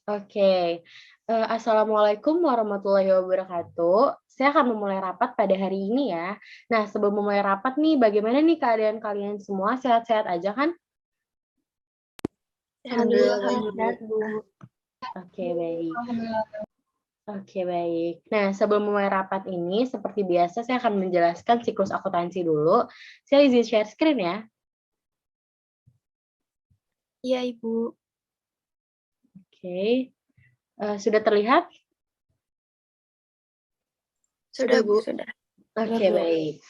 Oke. Assalamualaikum warahmatullahi wabarakatuh. Saya akan memulai rapat pada hari ini ya. Nah, sebelum memulai rapat nih, bagaimana nih keadaan kalian semua? Sehat-sehat aja kan? Alhamdulillah Alhamdulillah, sehat, Bu. Oke, baik. Oke, baik. Nah, sebelum memulai rapat ini, seperti biasa saya akan menjelaskan siklus akuntansi dulu. Saya izin share screen ya. Iya, Ibu. Oke. Sudah terlihat? Sudah, Bu. Sudah. Oke, baik.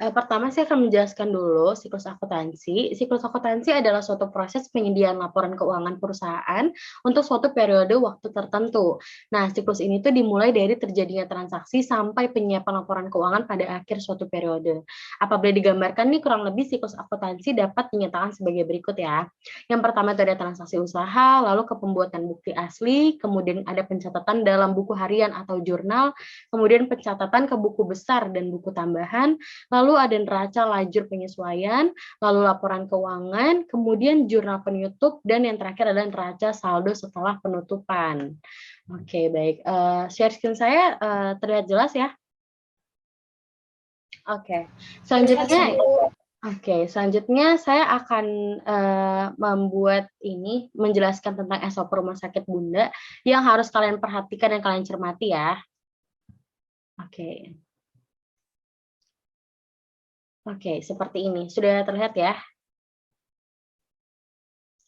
Pertama, saya akan menjelaskan dulu siklus akuntansi. Siklus akuntansi adalah suatu proses penyediaan laporan keuangan perusahaan untuk suatu periode waktu tertentu. Nah, siklus ini tuh dimulai dari terjadinya transaksi sampai penyiapan laporan keuangan pada akhir suatu periode. Apabila digambarkan nih, kurang lebih siklus akuntansi dapat dinyatakan sebagai berikut ya. Yang pertama itu ada transaksi usaha, lalu ke pembuatan bukti asli, kemudian ada pencatatan dalam buku harian atau jurnal, kemudian pencatatan ke buku besar dan buku tambahan, lalu ada neraca lajur penyesuaian, lalu laporan keuangan, kemudian jurnal penutup, dan yang terakhir adalah neraca saldo setelah penutupan. Oke, baik. Share screen saya terlihat jelas ya? Oke. Selanjutnya saya akan menjelaskan tentang SOP Rumah Sakit Bunda yang harus kalian perhatikan dan kalian cermati ya. Oke. Oke, seperti ini. Sudah terlihat ya?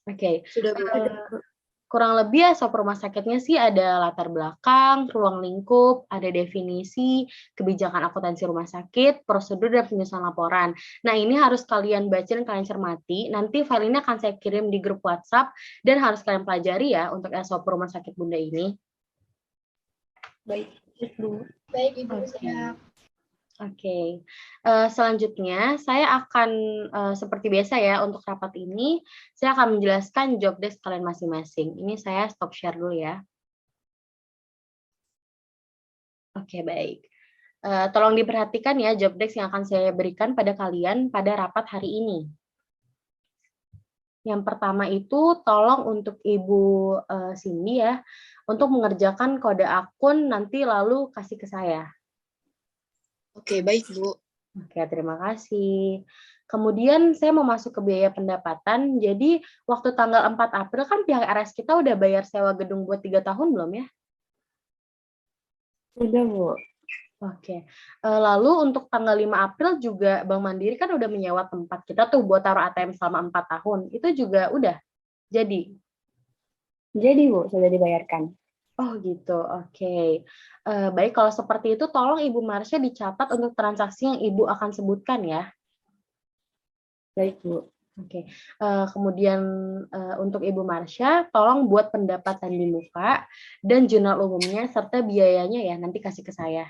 Oke. Sudah, Bu. Kurang lebih SOP rumah sakitnya sih ada latar belakang, ruang lingkup, ada definisi, kebijakan akuntansi rumah sakit, prosedur, dan penyusunan laporan. Nah, ini harus kalian baca dan kalian cermati. Nanti file ini akan saya kirim di grup WhatsApp dan harus kalian pelajari ya untuk SOP rumah sakit Bunda ini. Baik, Bu. Baik, Ibu. Siap. Oke. Selanjutnya saya akan seperti biasa ya untuk rapat ini saya akan menjelaskan job desk kalian masing-masing. Ini saya stop share dulu ya. Oke, baik. Tolong diperhatikan ya job desk yang akan saya berikan pada kalian pada rapat hari ini. Yang pertama itu tolong untuk Ibu Cindy ya untuk mengerjakan kode akun nanti lalu kasih ke saya. Oke, baik, Bu. Oke, terima kasih. Kemudian saya mau masuk ke biaya pendapatan. Jadi waktu tanggal 4 April kan pihak RS kita udah bayar sewa gedung buat 3 tahun belum ya? Sudah, Bu. Oke. Lalu untuk tanggal 5 April juga Bank Mandiri kan udah menyewa tempat kita tuh buat taruh ATM selama 4 tahun. Itu juga udah jadi? Jadi, Bu, sudah dibayarkan. Oh gitu, oke. Baik, kalau seperti itu tolong Ibu Marsha dicatat untuk transaksi yang Ibu akan sebutkan ya. Baik, Bu. Oke, kemudian untuk Ibu Marsha, tolong buat pendapatan di muka dan jurnal umumnya serta biayanya ya, nanti kasih ke saya.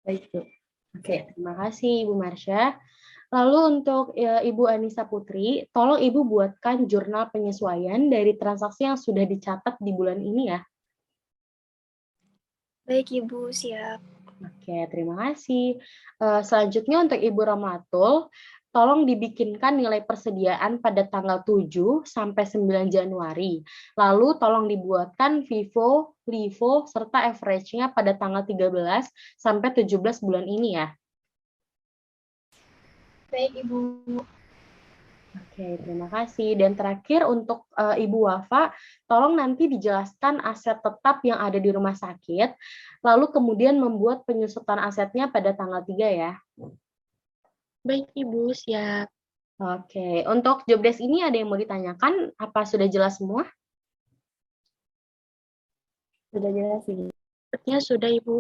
Baik, Bu. Oke, terima kasih Ibu Marsha. Lalu untuk Ibu Anissa Putri, tolong Ibu buatkan jurnal penyesuaian dari transaksi yang sudah dicatat di bulan ini ya. Baik, Ibu. Siap. Oke, terima kasih. Selanjutnya untuk Ibu Ramatul, tolong dibikinkan nilai persediaan pada tanggal 7 sampai 9 Januari. Lalu tolong dibuatkan FIFO, LIFO, serta average-nya pada tanggal 13 sampai 17 bulan ini ya. Baik, Ibu. Oke, terima kasih. Dan terakhir untuk Ibu Wafa, tolong nanti dijelaskan aset tetap yang ada di rumah sakit, lalu kemudian membuat penyusutan asetnya pada tanggal 3 ya. Baik, Ibu. Siap. Oke, untuk job desk ini ada yang mau ditanyakan? Apa sudah jelas semua? Sudah jelas, Ibu. Sepertinya sudah, Ibu.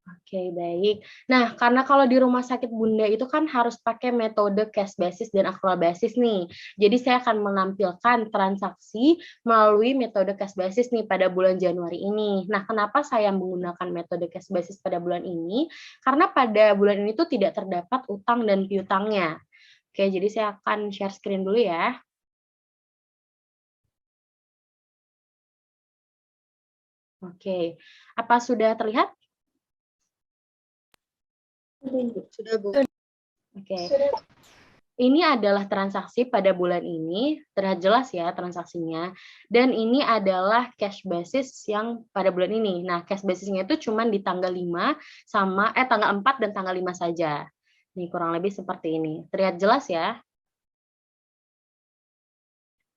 Oke, baik. Nah, karena kalau di rumah sakit Bunda itu kan harus pakai metode cash basis dan accrual basis nih. Jadi saya akan menampilkan transaksi melalui metode cash basis nih pada bulan Januari ini. Nah, kenapa saya menggunakan metode cash basis pada bulan ini? Karena pada bulan ini tuh tidak terdapat utang dan piutangnya. Oke, jadi saya akan share screen dulu ya. Oke, apa sudah terlihat? Sudah, Bu. Oke. Ini adalah transaksi pada bulan ini, terlihat jelas ya transaksinya, dan ini adalah cash basis yang pada bulan ini. Nah, cash basis-nya itu cuma di tanggal 5 tanggal 4 dan tanggal 5 saja. Nih, kurang lebih seperti ini. Terlihat jelas ya?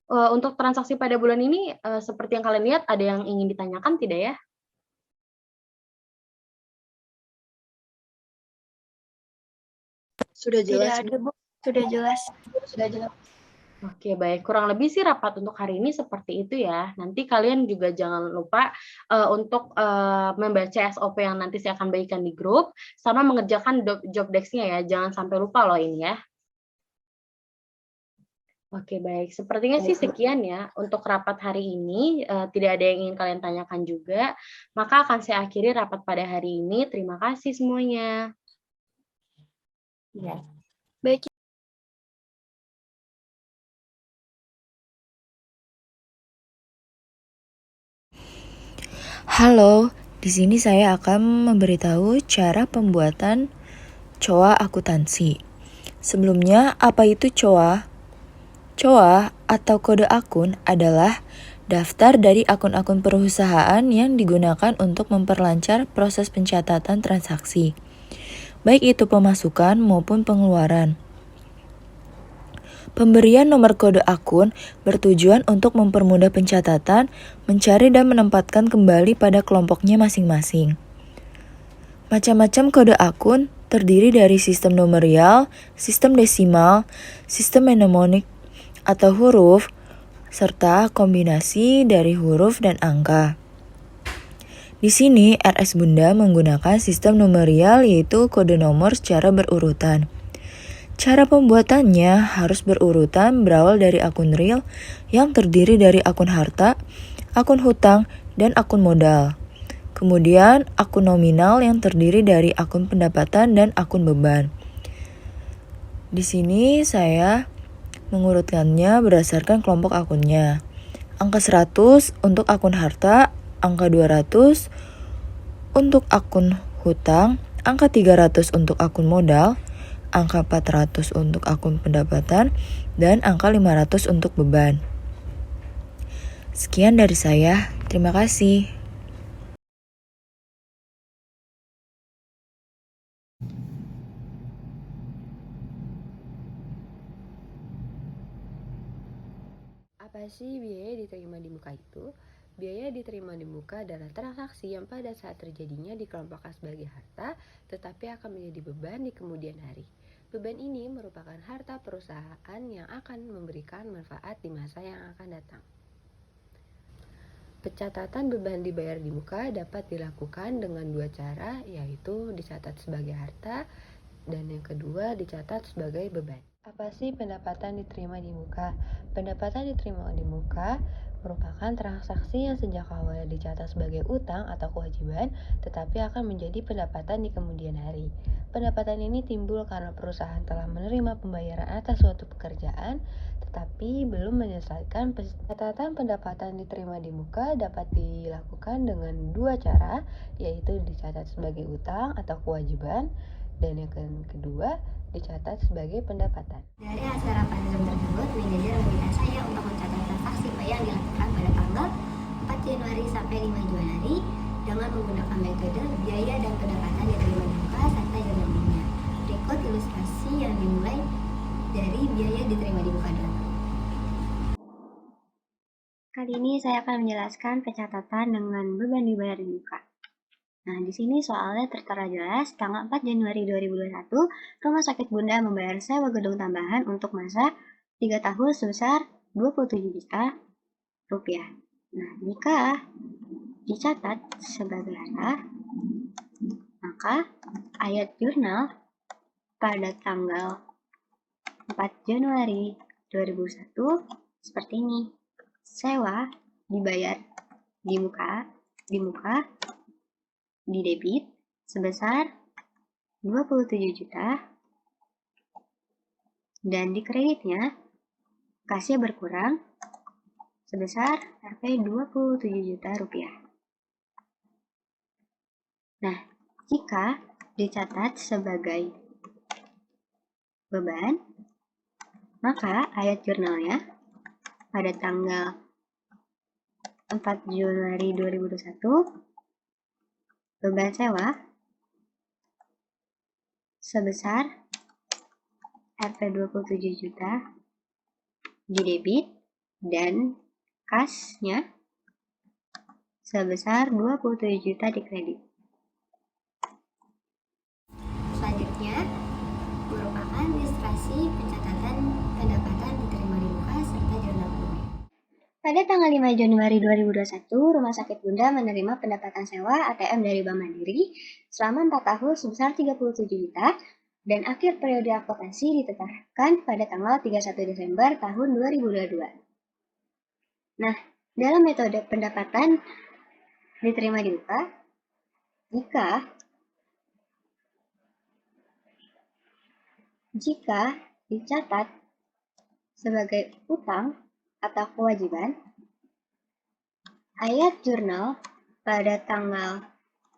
Untuk transaksi pada bulan ini, seperti yang kalian lihat, ada yang ingin ditanyakan tidak ya? Sudah Tidak jelas, ada, Bu. Sudah jelas. Sudah jelas. Oke, baik. Kurang lebih sih rapat untuk hari ini seperti itu ya. Nanti kalian juga jangan lupa, untuk, membaca SOP yang nanti saya akan bagikan di grup, sama mengerjakan job desk-nya ya, jangan sampai lupa loh ini ya. Oke, baik. Sepertinya sih sekian ya untuk rapat hari ini, tidak ada yang ingin kalian tanyakan juga, maka akan saya akhiri rapat pada hari ini. Terima kasih semuanya. Iya. Baik, Halo, di sini saya akan memberitahu cara pembuatan COA akuntansi. Sebelumnya, apa itu COA? COA atau kode akun adalah daftar dari akun-akun perusahaan yang digunakan untuk memperlancar proses pencatatan transaksi, baik itu pemasukan maupun pengeluaran. Pemberian nomor kode akun bertujuan untuk mempermudah pencatatan, mencari dan menempatkan kembali pada kelompoknya masing-masing. Macam-macam kode akun terdiri dari sistem nomorial, sistem desimal, sistem mnemonik atau huruf, serta kombinasi dari huruf dan angka. Di sini, RS Bunda menggunakan sistem nomorial yaitu kode nomor secara berurutan. Cara pembuatannya harus berurutan berawal dari akun real yang terdiri dari akun harta, akun hutang, dan akun modal. Kemudian akun nominal yang terdiri dari akun pendapatan dan akun beban. Di sini saya mengurutkannya berdasarkan kelompok akunnya. Angka 100 untuk akun harta, angka 200 untuk akun hutang, angka 300 untuk akun modal, angka 400 untuk akun pendapatan, dan angka 500 untuk beban. Sekian dari saya, terima kasih. Apa sih biaya diterima di muka itu? Biaya diterima di muka adalah transaksi yang pada saat terjadinya dikelompokkan sebagai harta, tetapi akan menjadi beban di kemudian hari. Beban ini merupakan harta perusahaan yang akan memberikan manfaat di masa yang akan datang. Pencatatan beban dibayar di muka dapat dilakukan dengan dua cara, yaitu dicatat sebagai harta dan yang kedua dicatat sebagai beban. Apa sih pendapatan diterima di muka? Pendapatan diterima di muka merupakan transaksi yang sejak awal dicatat sebagai utang atau kewajiban, tetapi akan menjadi pendapatan di kemudian hari. Pendapatan ini timbul karena perusahaan telah menerima pembayaran atas suatu pekerjaan, tetapi belum menyelesaikan. Pencatatan pendapatan diterima di muka dapat dilakukan dengan dua cara, yaitu dicatat sebagai utang atau kewajiban, dan yang kedua dicatat sebagai pendapatan. Dari hasil rapat Zoom tersebut, manajer meminta saya untuk mencatat transaksi yang dilakukan pada tanggal 4 Januari sampai 5 Januari dengan menggunakan metode biaya dan pendapatan diterima di muka serta jurnalnya. Berikut ilustrasi yang dimulai dari biaya diterima di muka dulu. Kali ini saya akan menjelaskan pencatatan dengan beban dibayar di muka. Nah, di sini soalnya tertera jelas, tanggal 4 Januari 2021, Rumah Sakit Bunda membayar sewa gedung tambahan untuk masa 3 tahun sebesar 27 juta rupiah. Nah, jika dicatat sebagai harta, maka ayat jurnal pada tanggal 4 Januari 2001 seperti ini. Sewa dibayar di muka di debit sebesar 27 juta dan di kreditnya kasnya berkurang sebesar Rp 27 juta rupiah. Nah, jika dicatat sebagai beban, Maka ayat jurnalnya pada tanggal 4 Januari 2021, beban sewa sebesar Rp 27 juta di debit dan kasnya sebesar 27 juta di kredit. Selanjutnya merupakan ilustrasi pencatatan pendapatan diterima di muka serta jurnal umum. Pada tanggal 5 Januari 2021, Rumah Sakit Bunda menerima pendapatan sewa ATM dari Bank Mandiri selama 4 tahun sebesar 37 juta dan akhir periode akuntansi ditetapkan pada tanggal 31 Desember tahun 2022. Nah, dalam metode pendapatan diterima di muka, jika dicatat sebagai utang atau kewajiban, ayat jurnal pada tanggal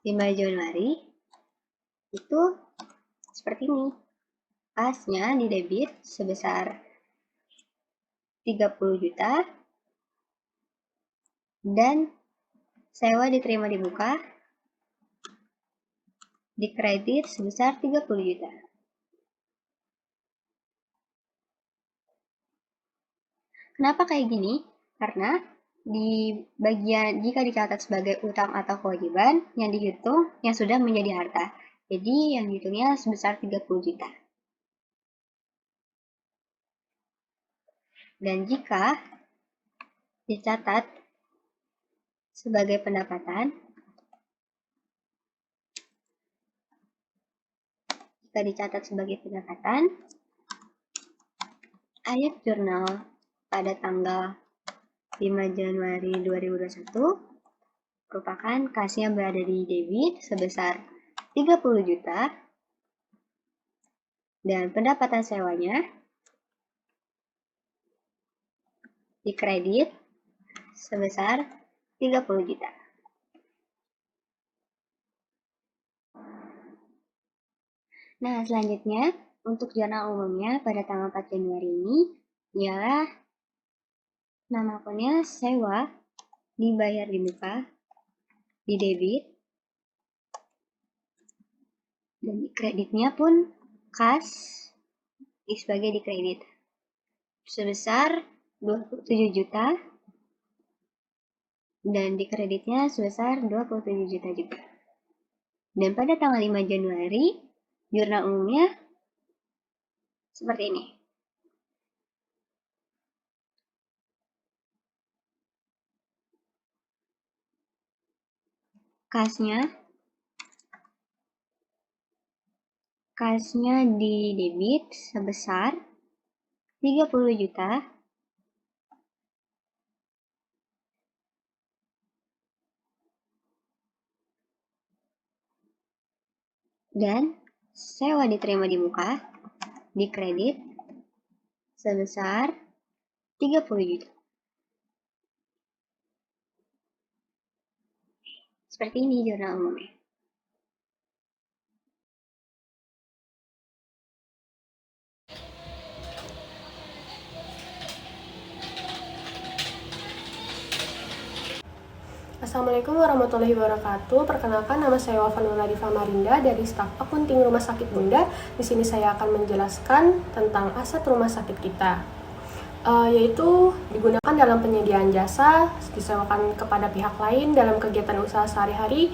5 Januari itu seperti ini. Kasnya di debit sebesar 30 juta dan sewa diterima di muka di kredit sebesar 30 juta. Kenapa kayak gini? Karena di bagian jika dicatat sebagai utang atau kewajiban, yang dihitung yang sudah menjadi harta. Jadi yang dihitungnya sebesar 30 juta. Dan jika dicatat sebagai pendapatan, ayat jurnal pada tanggal 5 Januari 2021 merupakan kasnya berada di debit sebesar 30 juta dan pendapatan sewanya di kredit sebesar 30 juta. Nah, selanjutnya untuk jurnal umumnya pada tanggal 4 Januari ini ialah nama akunnya sewa dibayar di muka di debit dan di kreditnya pun kas sebagai di kredit sebesar 27 juta dan di kreditnya sebesar 27 juta juga. Dan pada tanggal 5 Januari jurnal umumnya seperti ini. Kasnya di debit sebesar 30 juta dan sewa diterima di muka di kredit sebesar 30 juta. Seperti ini jurnal umumnya. Assalamualaikum warahmatullahi wabarakatuh. Perkenalkan, nama saya Wafa Nurladifa Marinda dari staf akunting Rumah Sakit Bunda. Di sini saya akan menjelaskan tentang aset rumah sakit kita, yaitu digunakan dalam penyediaan jasa, disewakan kepada pihak lain dalam kegiatan usaha sehari-hari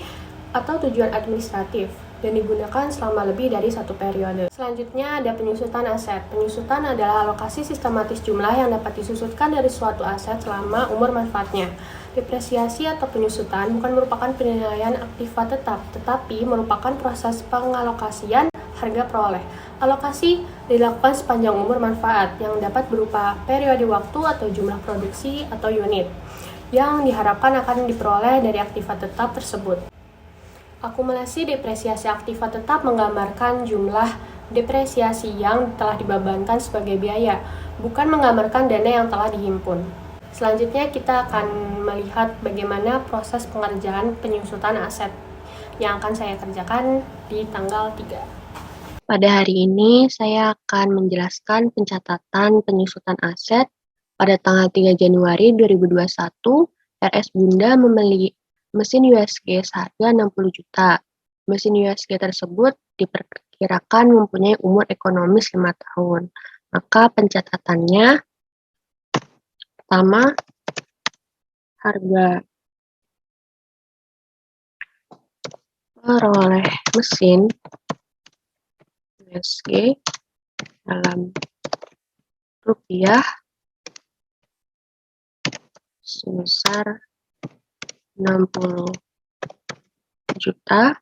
atau tujuan administratif, dan digunakan selama lebih dari 1 periode. Selanjutnya ada penyusutan aset. Penyusutan adalah alokasi sistematis jumlah yang dapat disusutkan dari suatu aset selama umur manfaatnya. Depresiasi atau penyusutan bukan merupakan penilaian aktiva tetap, tetapi merupakan proses pengalokasian harga peroleh. Alokasi dilakukan sepanjang umur manfaat yang dapat berupa periode waktu atau jumlah produksi atau unit yang diharapkan akan diperoleh dari aktiva tetap tersebut. Akumulasi depresiasi aktiva tetap menggambarkan jumlah depresiasi yang telah dibebankan sebagai biaya, bukan menggambarkan dana yang telah dihimpun. Selanjutnya kita akan melihat bagaimana proses pengerjaan penyusutan aset yang akan saya kerjakan di tanggal 3. Pada hari ini saya akan menjelaskan pencatatan penyusutan aset pada tanggal 3 Januari 2021. RS Bunda membeli mesin USG seharga 60 juta. Mesin USG tersebut diperkirakan mempunyai umur ekonomis 5 tahun. Maka pencatatannya, pertama, harga peroleh mesin USG dalam rupiah sebesar 60 juta.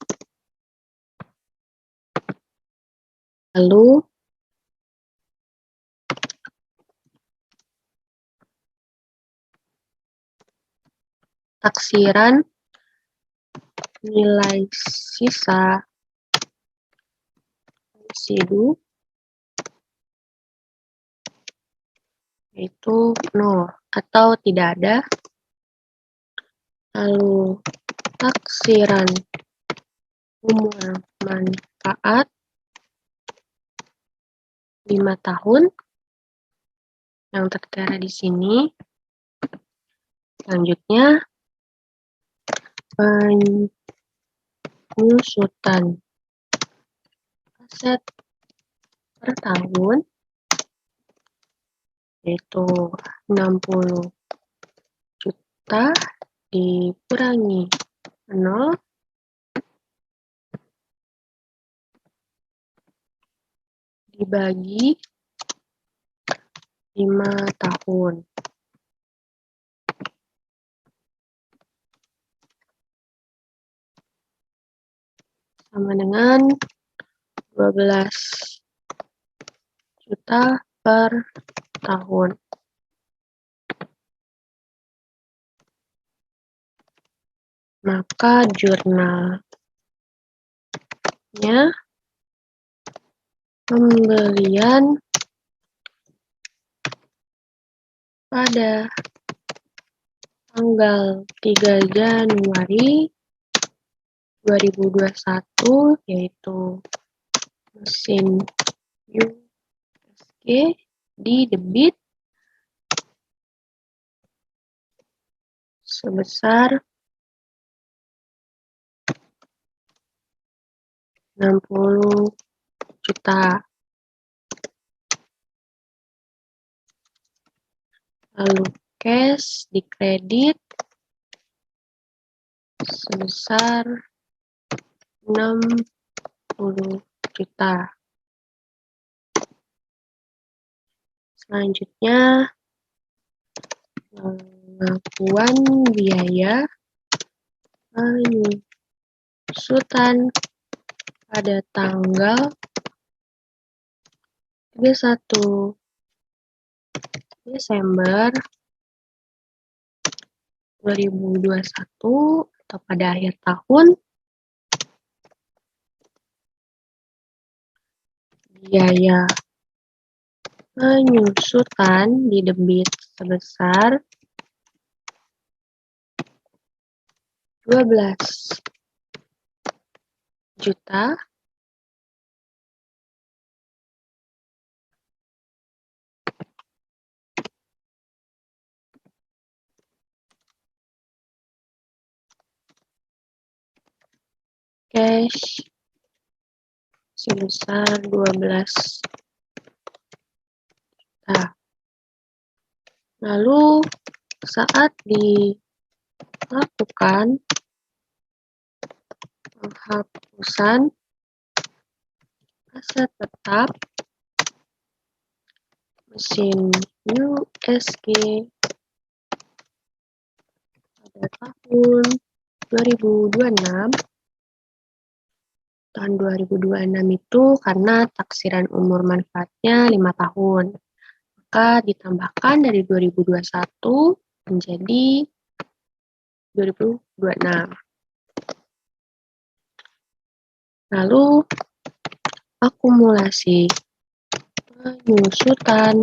Lalu taksiran nilai sisa residu yaitu 0 atau tidak ada. Lalu taksiran umur manfaat 5 tahun yang tertera di sini. Selanjutnya, penyusutan aset per tahun yaitu 60 juta dikurangi 0 dibagi 5 tahun. Sama dengan 12 juta per tahun. Maka jurnalnya pembelian pada tanggal 3 Januari 2021 yaitu mesin USG di debit sebesar 60 juta. Lalu cash di kredit sebesar 60 juta. Selanjutnya, pengakuan biaya penyusutan pada tanggal 31 Desember 2021 atau pada akhir tahun. Biaya penyusutan di debit sebesar 12 juta. Cash sebesar 12 juta. Lalu saat dilakukan penghapusan aset tetap mesin USG pada tahun 2026. Tahun 2026 itu karena taksiran umur manfaatnya 5 tahun. Maka ditambahkan dari 2021 menjadi 2026. Lalu akumulasi penyusutan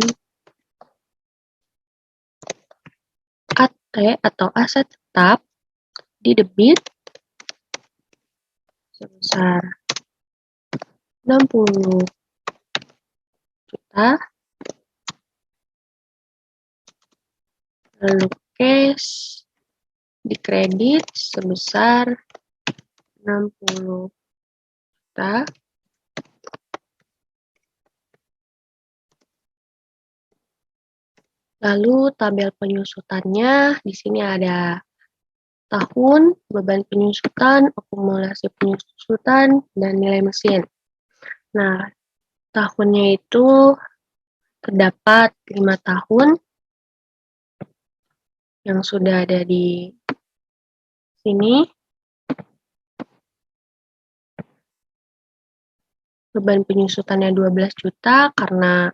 AT atau aset tetap di debit sebesar 60 juta. Lalu cash dikredit sebesar 60 juta. Lalu tabel penyusutannya di sini ada tahun, beban penyusutan, akumulasi penyusutan, dan nilai mesin. Nah, tahunnya itu terdapat 5 tahun yang sudah ada di sini. Beban penyusutannya 12 juta karena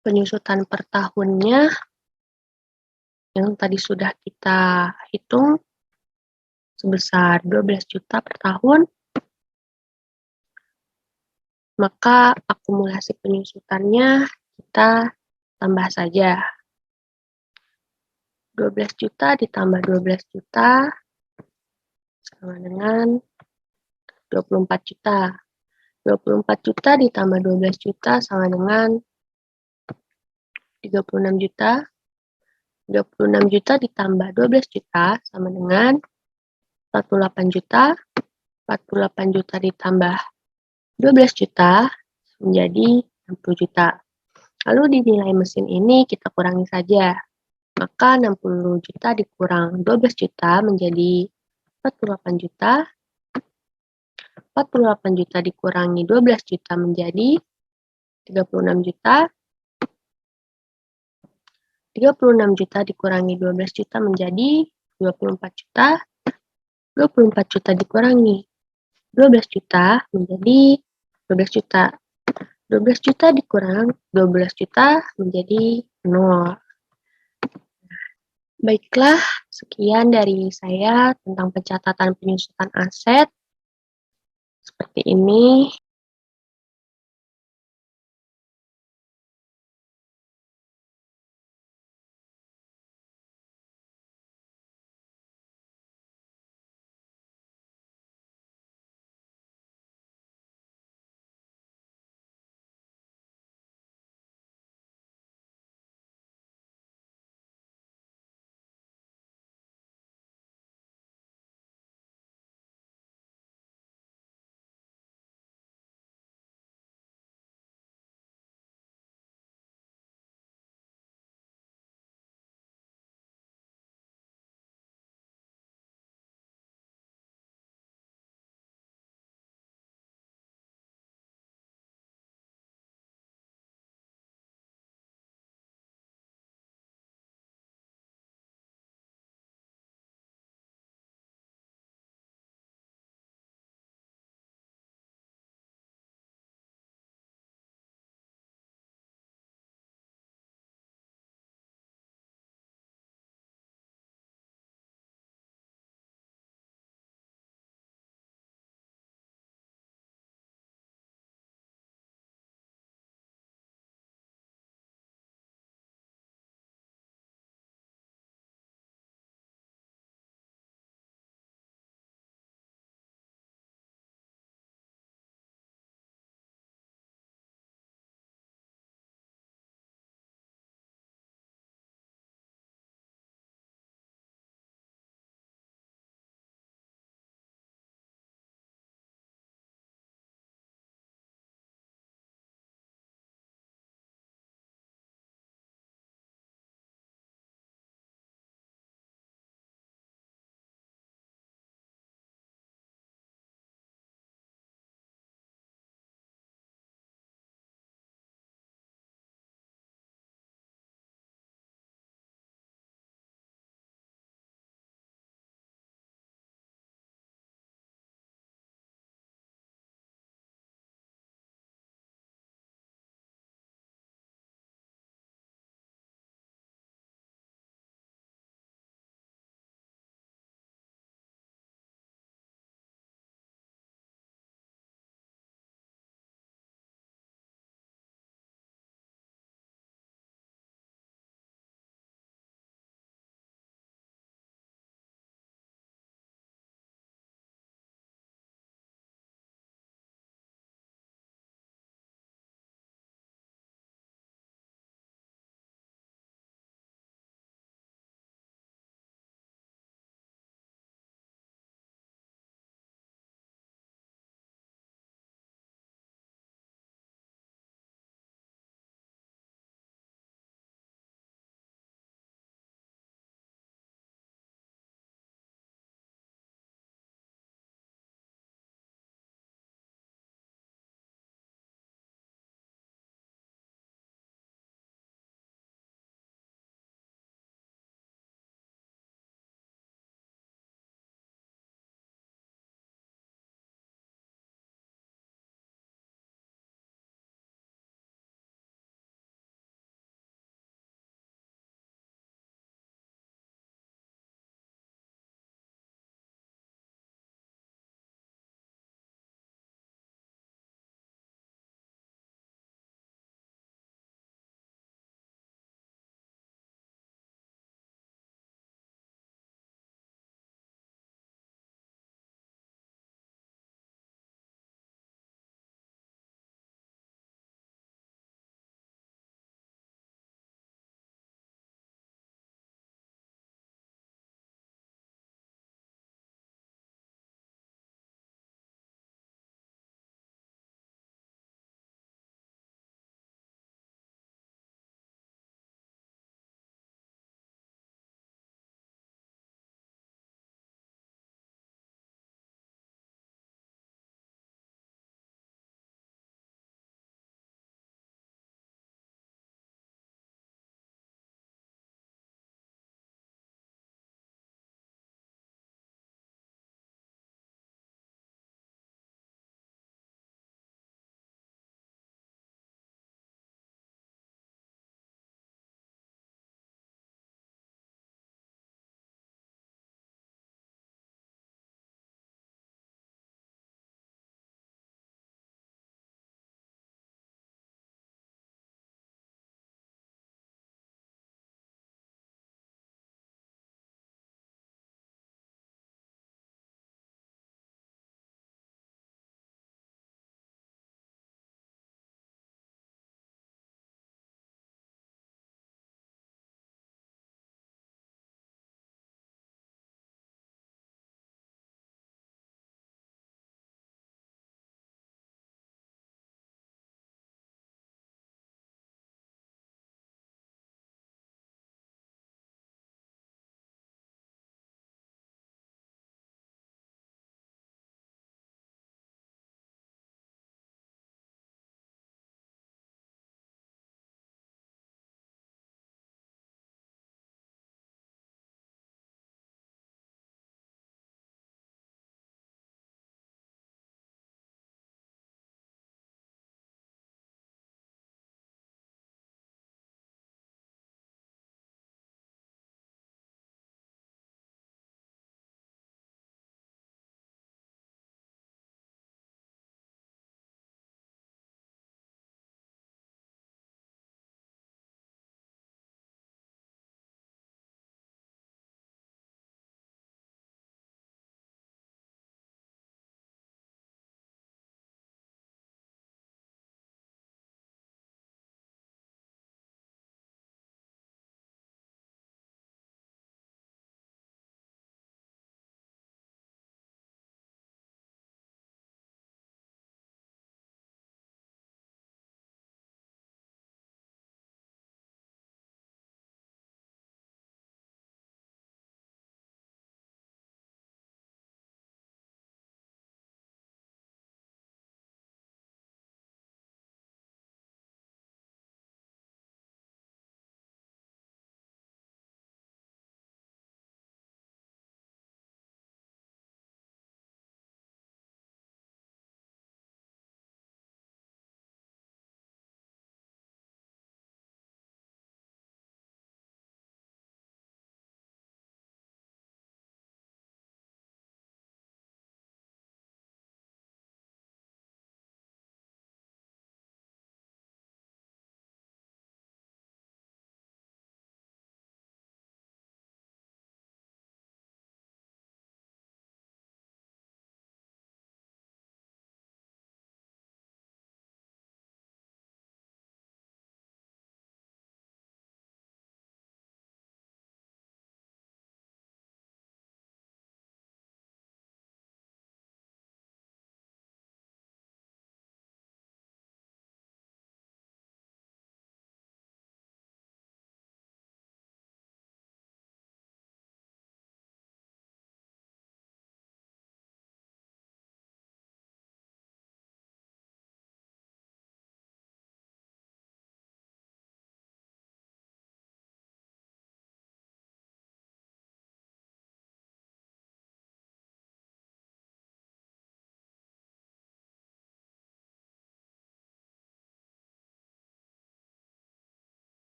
penyusutan per tahunnya yang tadi sudah kita hitung sebesar 12 juta per tahun, maka akumulasi penyusutannya kita tambah saja. 12 juta ditambah 12 juta sama dengan 24 juta. 24 juta ditambah 12 juta sama dengan 36 juta. 36 juta ditambah 12 juta sama dengan 48 juta. 48 juta ditambah 12 juta menjadi 60 juta. Lalu di nilai mesin ini kita kurangi saja. Maka 60 juta dikurang 12 juta menjadi 48 juta. 48 juta dikurangi 12 juta menjadi 36 juta. 36 juta dikurangi 12 juta menjadi 24 juta. 24 juta dikurangi 12 juta menjadi 12 juta. 12 juta dikurang 12 juta menjadi 0. Baiklah, sekian dari saya tentang pencatatan penyusutan aset. Seperti ini.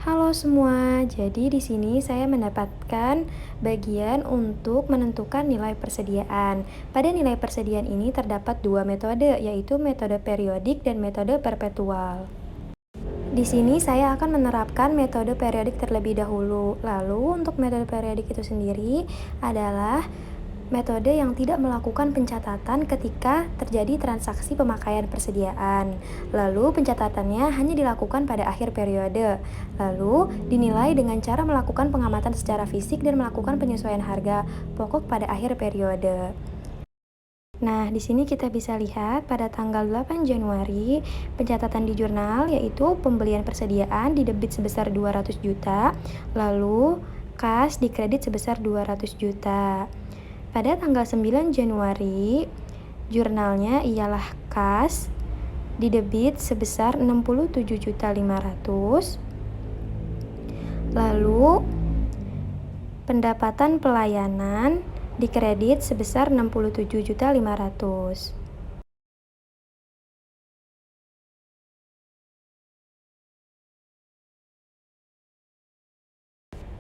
Halo semua, jadi di sini saya mendapatkan bagian untuk menentukan nilai persediaan. Pada nilai persediaan ini terdapat dua metode, yaitu metode periodik dan metode perpetual. Di sini saya akan menerapkan metode periodik terlebih dahulu. Lalu untuk metode periodik itu sendiri adalah metode yang tidak melakukan pencatatan ketika terjadi transaksi pemakaian persediaan. Lalu pencatatannya hanya dilakukan pada akhir periode. Lalu dinilai dengan cara melakukan pengamatan secara fisik dan melakukan penyesuaian harga pokok pada akhir periode. Nah, di sini kita bisa lihat pada tanggal 8 Januari, pencatatan di jurnal yaitu pembelian persediaan di debit sebesar 200 juta, lalu kas di kredit sebesar 200 juta. Pada tanggal 9 Januari, jurnalnya ialah kas di debit sebesar 67.500.000. Lalu pendapatan pelayanan di kredit sebesar 67.500.000.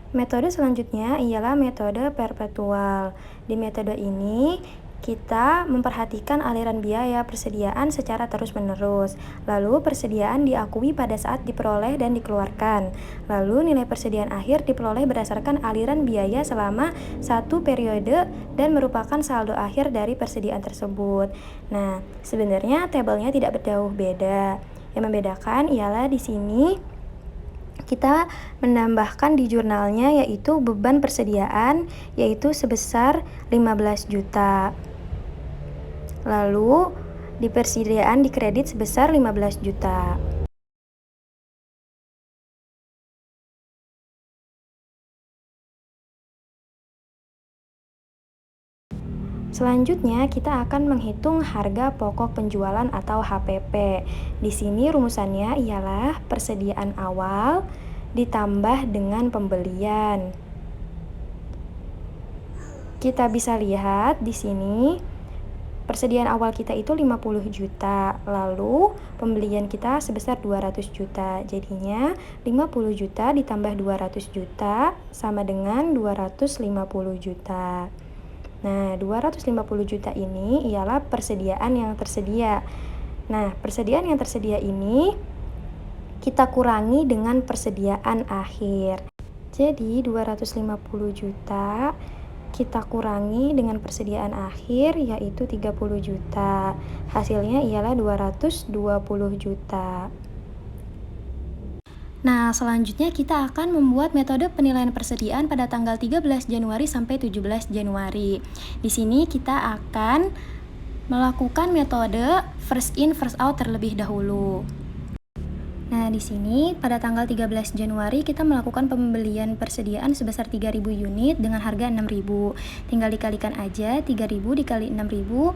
Metode selanjutnya ialah metode perpetual. Di metode ini, kita memperhatikan aliran biaya persediaan secara terus-menerus. Lalu persediaan diakui pada saat diperoleh dan dikeluarkan. Lalu nilai persediaan akhir diperoleh berdasarkan aliran biaya selama satu periode dan merupakan saldo akhir dari persediaan tersebut. Nah, sebenarnya tabelnya tidak jauh beda. Yang membedakan ialah di sini kita menambahkan di jurnalnya yaitu beban persediaan yaitu sebesar 15 juta. Lalu di persediaan di kredit sebesar 15 juta. Selanjutnya, kita akan menghitung harga pokok penjualan atau HPP. Di sini rumusannya ialah persediaan awal ditambah dengan pembelian. Kita bisa lihat di sini persediaan awal kita itu 50 juta, lalu pembelian kita sebesar 200 juta. Jadinya 50 juta ditambah 200 juta sama dengan 250 juta. Nah, 250 juta ini ialah persediaan yang tersedia. Nah, persediaan yang tersedia ini kita kurangi dengan persediaan akhir. Jadi, 250 juta kita kurangi dengan persediaan akhir yaitu 30 juta. Hasilnya ialah 220 juta. Nah, selanjutnya kita akan membuat metode penilaian persediaan pada tanggal 13 Januari sampai 17 Januari. Di sini kita akan melakukan metode first in first out terlebih dahulu. Nah, di sini pada tanggal 13 Januari kita melakukan pembelian persediaan sebesar 3.000 unit dengan harga 6.000. Tinggal dikalikan aja, 3.000 dikali 6.000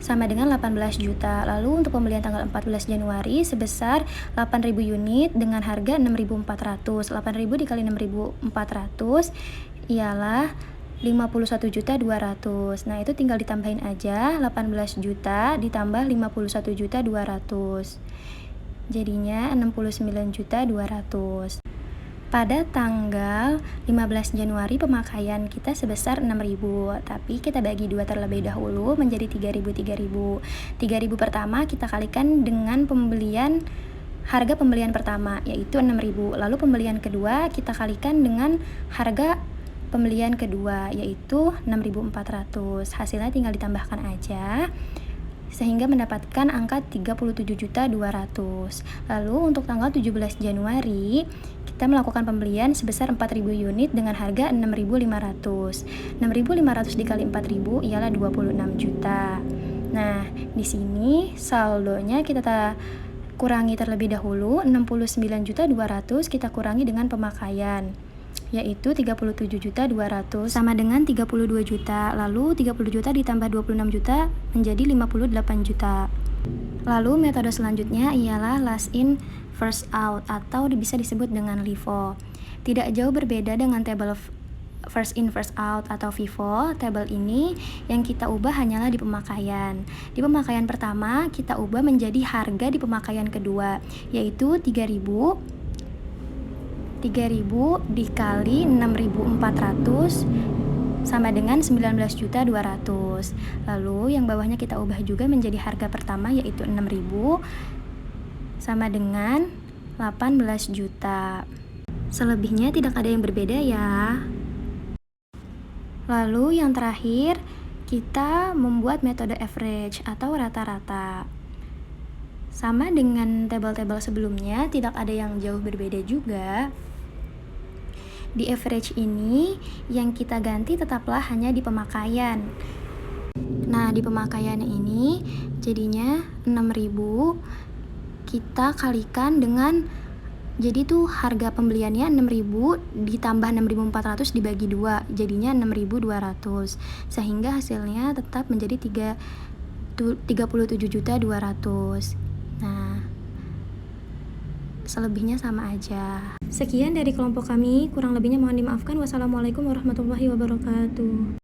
sama dengan 18 juta. Lalu untuk pembelian tanggal 14 Januari sebesar 8.000 unit dengan harga 6.400. 8.000 dikali 6.400 ialah 51.200. Nah, itu tinggal ditambahin aja 18 juta ditambah 51.200. Jadinya 69.200. Pada tanggal 15 Januari pemakaian kita sebesar 6.000, tapi kita bagi dua terlebih dahulu menjadi 3.000. 3.000 pertama kita kalikan dengan harga pembelian pertama yaitu 6.000. Lalu pembelian kedua kita kalikan dengan harga pembelian kedua yaitu 6.400. Hasilnya tinggal ditambahkan aja sehingga mendapatkan angka 37.200. Lalu untuk tanggal 17 Januari kita melakukan pembelian sebesar 4.000 unit dengan harga 6.500. 6.500 dikali 4.000 ialah 26 juta. Nah, di sini saldonya kita kurangi terlebih dahulu. 69.200 kita kurangi dengan pemakaian yaitu 37.200 sama dengan 32 juta. Lalu 30 juta ditambah 26 juta menjadi 58 juta. Lalu metode selanjutnya ialah last in first out atau bisa disebut dengan LIFO. Tidak jauh berbeda dengan tabel first in first out atau FIFO. Tabel ini yang kita ubah hanyalah di pemakaian. Di pemakaian pertama kita ubah menjadi harga di pemakaian kedua yaitu 3.000 3.000 dikali 6.400 sama dengan 19.200.000. Lalu yang bawahnya kita ubah juga menjadi harga pertama, yaitu 6.000 sama dengan 18 juta. Selebihnya tidak ada yang berbeda ya. Lalu yang terakhir, kita membuat metode average atau rata-rata. Sama dengan tabel-tabel sebelumnya, tidak ada yang jauh berbeda juga. Di average ini, yang kita ganti tetaplah hanya di pemakaian. Nah, di pemakaian ini, jadinya 6.000 kita kalikan dengan, jadi tuh harga pembeliannya 6.000 ditambah 6.400 dibagi 2, jadinya 6.200. Sehingga hasilnya tetap menjadi 37.200. Nah, selebihnya sama aja. Sekian dari kelompok kami, kurang lebihnya mohon dimaafkan. Wassalamualaikum warahmatullahi wabarakatuh.